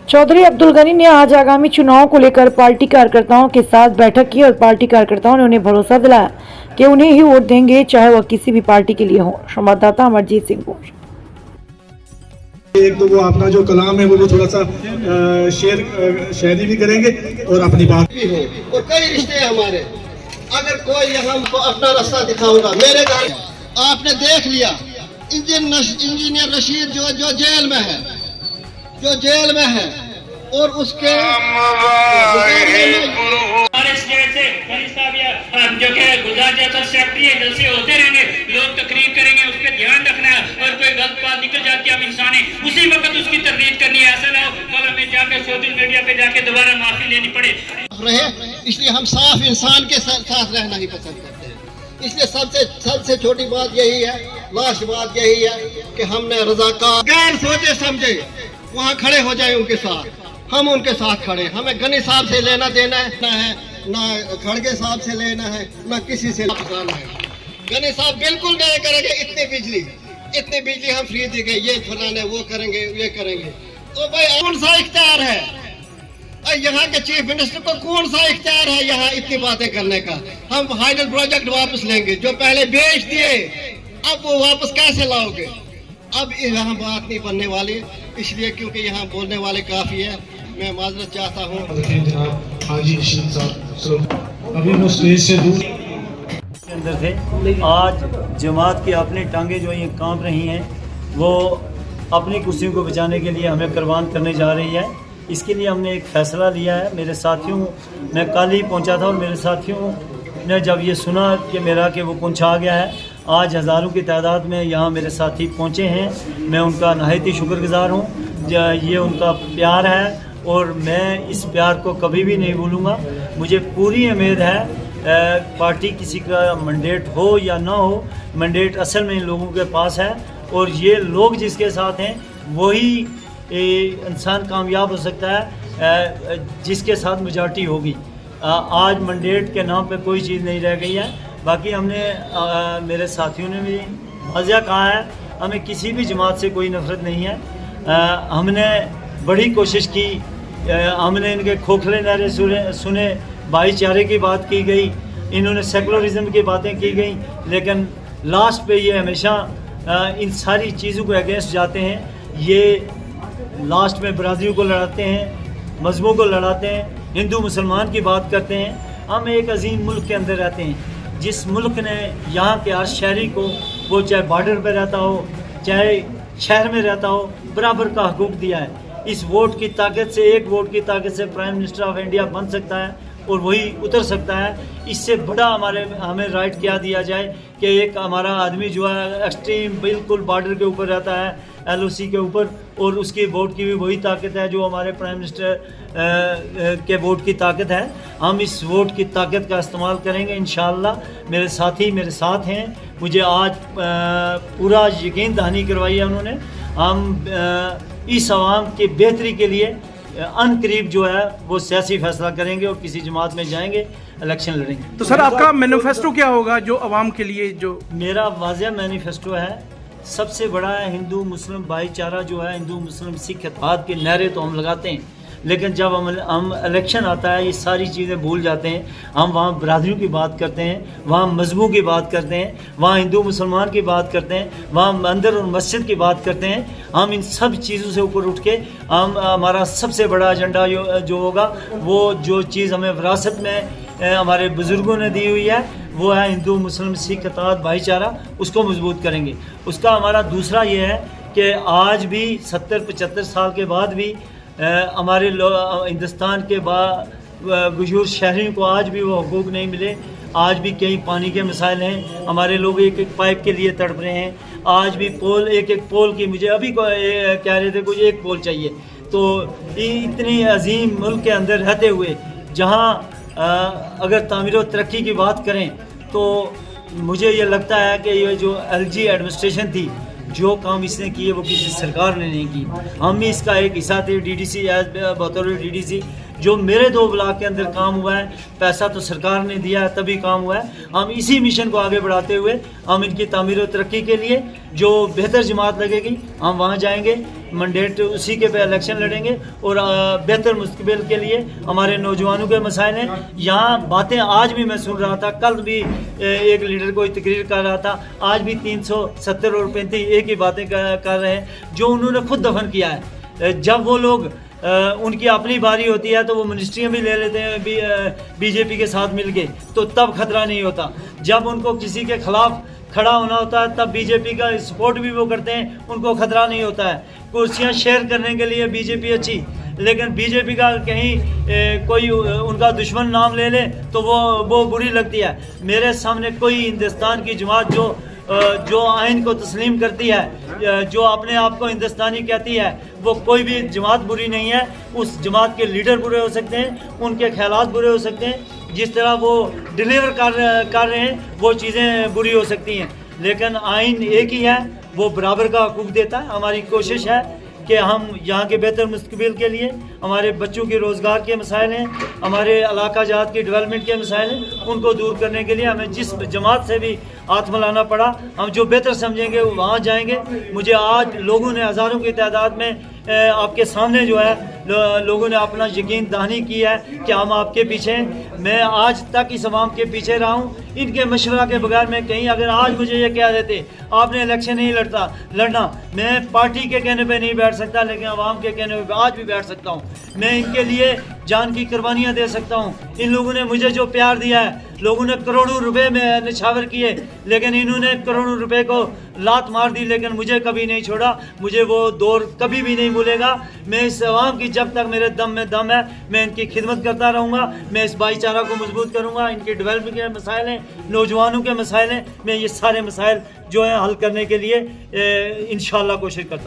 चौधरी अब्दुल गनी ने आज आगामी चुनाव को लेकर पार्टी कार्यकर्ताओं के साथ बैठक की और पार्टी कार्यकर्ताओं ने उन्हें भरोसा दिलाया कि उन्हें ही वोट देंगे, चाहे वह किसी भी पार्टी के लिए हो। संवाददाता अमरजीत सिंह। एक तो वो आपका जो कलाम है वो थोड़ा सा शायरी भी करेंगे और अपनी बात भी हो। और कई रिश्ते हमारे, अगर कोई यहाँ अपना रास्ता दिखाऊंगा मेरे घर। आपने देख लिया इंजीनियर रशीद जो जेल में है, और उसके हमारे स्टेट से जो कि गुजरात जैसा सेक्रेटरी है, जैसे होते रहेंगे, लोग तकरीर करेंगे, उस पर ध्यान रखना है। और कोई गलत बात निकल जाती है, अब इंसान है उसी वक्त उसकी तरदीद करनी है। ऐसा ना हो कल हमें जाकर सोशल मीडिया पे जाके दोबारा माफी लेनी पड़े। इसलिए हम साफ इंसान के साथ रहना ही पसंद करते हैं। इसलिए सबसे छोटी बात यही है, लास्ट बात यही है कि हमने रज़ाकार गैर सोचे समझे वहाँ खड़े हो जाए उनके साथ, हम उनके साथ खड़े। हमें गनी साहब से लेना देना है ना खड़गे साहब से लेना है, ना किसी से लेना है। गनी साहब बिल्कुल नहीं करेंगे इतनी बिजली हम फ्री दी गई, ये फलाने वो करेंगे ये करेंगे। तो भाई कौन सा इख्तियार है यहाँ के चीफ मिनिस्टर को, कौन सा इख्तियार है यहाँ इतनी बातें करने का? हम हाइडल प्रोजेक्ट वापस लेंगे जो पहले बेच दिए, अब वो वापस कैसे लाओगे? अब यहाँ बात नहीं बनने वाली, इसलिए क्योंकि यहाँ बोलने वाले काफी है। मैं माजरत चाहता हूँ। अभी वो स्टेज से दूर के अंदर थे। आज जमात की अपनी टांगें जो ये कांप रही हैं, वो अपनी कुर्सियों को बचाने के लिए हमें कुर्बान करने जा रही है। इसके लिए हमने एक फ़ैसला लिया है। मेरे साथियों, मैं कल ही पहुंचा था और मेरे साथियों ने जब ये सुना कि वो कुंछ आ गया है, आज हज़ारों की तादाद में यहाँ मेरे साथी पहुँचे हैं। मैं उनका नहायत ही शुक्रगुज़ार हूँ। ये उनका प्यार है और मैं इस प्यार को कभी भी नहीं भूलूँगा। मुझे पूरी उम्मीद है पार्टी किसी का मैंडेट हो या ना हो, मैंडेट असल में इन लोगों के पास है और ये लोग जिसके साथ हैं वही इंसान कामयाब हो सकता है जिसके साथ मेजॉरिटी होगी। आज मैंडेट के नाम पे कोई चीज़ नहीं रह गई है। बाकी हमने मेरे साथियों ने भी वाज़िया कहा है, हमें किसी भी जमात से कोई नफ़रत नहीं है। हमने बड़ी कोशिश की, हमने इनके खोखले नारे सुने, भाईचारे की बात की गई, इन्होंने सेकुलरिज्म की बातें की गई, लेकिन लास्ट पे ये हमेशा इन सारी चीज़ों को अगेंस्ट जाते हैं। ये लास्ट में बरादरियों को लड़ाते हैं, मजहबों को लड़ाते हैं, हिंदू मुसलमान की बात करते हैं। हम एक अजीम मुल्क के अंदर रहते हैं, जिस मुल्क ने यहाँ के हर शहरी को, वो चाहे बॉर्डर पर रहता हो चाहे शहर में रहता हो, बराबर का हकूक़ दिया है। इस वोट की ताकत से, एक वोट की ताकत से प्राइम मिनिस्टर ऑफ इंडिया बन सकता है और वही उतर सकता है। इससे बड़ा हमें राइट क्या दिया जाए कि एक हमारा आदमी जो है एक्सट्रीम बिल्कुल बॉर्डर के ऊपर रहता है, LOC के ऊपर, और उसकी वोट की भी वही ताकत है जो हमारे प्राइम मिनिस्टर के वोट की ताकत है। हम इस वोट की ताकत का इस्तेमाल करेंगे इंशाअल्लाह। मेरे साथी मेरे साथ हैं, मुझे आज पूरा यकीन दहानी करवाई है उन्होंने। हम इस आवाम की बेहतरी के लिए अनकरीब जो है वो सियासी फैसला करेंगे और किसी जमात में जाएंगे, इलेक्शन लड़ेंगे। तो सर आपका मैनिफेस्टो क्या होगा जो आवाम के लिए? जो मेरा वाज़िया मैनिफेस्टो है, सबसे बड़ा है हिंदू मुस्लिम भाईचारा जो है, हिंदू मुस्लिम सिख इत्तेहाद के नारे तो हम लगाते हैं, लेकिन जब हम इलेक्शन आता है ये सारी चीज़ें भूल जाते हैं। हम वहाँ बरादरियों की बात करते हैं, वहाँ मजहबों की बात करते हैं, वहाँ हिंदू मुसलमान की बात करते हैं, वहाँ मंदिर और मस्जिद की बात करते हैं। हम इन सब चीज़ों से ऊपर उठ के हमारा सबसे बड़ा एजेंडा जो होगा, वो जो चीज़ हमें विरासत में हमारे बुज़ुर्गों ने दी हुई है, वो है हिंदू मुस्लिम सिख इत्तेहाद भाईचारा, उसको मजबूत करेंगे। उसका हमारा दूसरा ये है कि आज भी 70-75 साल के बाद भी हमारे हिंदुस्तान के गुजूर शहरियों को आज भी वो हकूक़ नहीं मिले। आज भी कई पानी के मसाइल हैं, हमारे लोग एक एक पाइप के लिए तड़प रहे हैं। आज भी पोल, एक एक पोल की, मुझे अभी कह रहे थे कुछ एक पोल चाहिए। तो इतनी अजीम मुल्क के अंदर रहते हुए जहाँ अगर तामीर और तरक्की की बात करें तो मुझे ये लगता है कि ये जो LG एडमिनिस्ट्रेशन थी, जो काम इसने किए वो किसी सरकार ने नहीं की। हम भी इसका एक हिस्सा थे। DDC बतौर DDC जो मेरे 2 ब्लॉक के अंदर काम हुआ है, पैसा तो सरकार ने दिया है तभी काम हुआ है। हम इसी मिशन को आगे बढ़ाते हुए हम इनकी तामीर और तरक्की के लिए जो बेहतर जमात लगेगी हम वहाँ जाएंगे। मैंडेट उसी के पे इलेक्शन लड़ेंगे और बेहतर मुस्तकबिल के लिए हमारे नौजवानों के मसाइल हैं। यहाँ बातें आज भी मैं सुन रहा था, कल भी एक लीडर कोई तकरीर कर रहा था, आज भी 370 और 35 एक ही बातें कर रहे हैं जो उन्होंने खुद दफन किया है। जब वो लोग उनकी अपनी बारी होती है तो वो मिनिस्ट्रियाँ भी ले लेते हैं बीजेपी के साथ मिलके, तो तब खतरा नहीं होता। जब उनको किसी के खिलाफ खड़ा होना होता है तब बीजेपी का सपोर्ट भी वो करते हैं, उनको खतरा नहीं होता है। कुर्सियां शेयर करने के लिए बीजेपी अच्छी, लेकिन बीजेपी का कहीं कोई उनका दुश्मन नाम ले ले तो वो बुरी लगती है। मेरे सामने कोई हिंदुस्तान की जमात जो आइन को तस्लीम करती है, जो अपने आप को हिंदुस्तानी कहती है, वो कोई भी जमात बुरी नहीं है। उस जमात के लीडर बुरे हो सकते हैं, उनके ख्यालात बुरे हो सकते हैं, जिस तरह वो डिलीवर कर रहे हैं वो चीज़ें बुरी हो सकती हैं, लेकिन आइन एक ही है, वो बराबर का हकूक़ देता है। हमारी कोशिश है कि हम यहाँ के बेहतर मुस्तकबिल के लिए, हमारे बच्चों के रोज़गार के मसाइल हैं, हमारे इलाका जात की डेवलपमेंट के मसाइल हैं, उनको दूर करने के लिए हमें जिस जमात से भी हाथ मिलाना पड़ा, हम जो बेहतर समझेंगे वहाँ जाएंगे। मुझे आज लोगों ने हज़ारों की तादाद में आपके सामने जो है लोगों ने अपना यकीन दहानी की है कि हम आपके पीछे हैं। मैं आज तक इस अवाम के पीछे रहा हूँ, इनके मशवरा के बगैर मैं कहीं, अगर आज मुझे ये कह देते आपने इलेक्शन नहीं लड़ना, मैं पार्टी के कहने पे नहीं बैठ सकता, लेकिन अवाम के कहने पे आज भी बैठ सकता हूँ। मैं इनके लिए जान की कुर्बानियाँ दे सकता हूँ। इन लोगों ने मुझे जो प्यार दिया है, लोगों ने करोड़ों रुपए में निछावर किए, लेकिन इन्होंने करोड़ों रुपए को लात मार दी, लेकिन मुझे कभी नहीं छोड़ा। मुझे वो दौर कभी भी नहीं भूलेगा। मैं इस अवाम की, जब तक मेरे दम में दम है, मैं इनकी खिदमत करता रहूँगा। मैं इस भाईचारा को मजबूत करूँगा। इनके डेवलपमेंट के मसाइल हैं, नौजवानों के मसाइल हैं, मैं ये सारे मसाइल जो हैं हल करने के लिए इंशाअल्लाह कोशिश करता हूँ।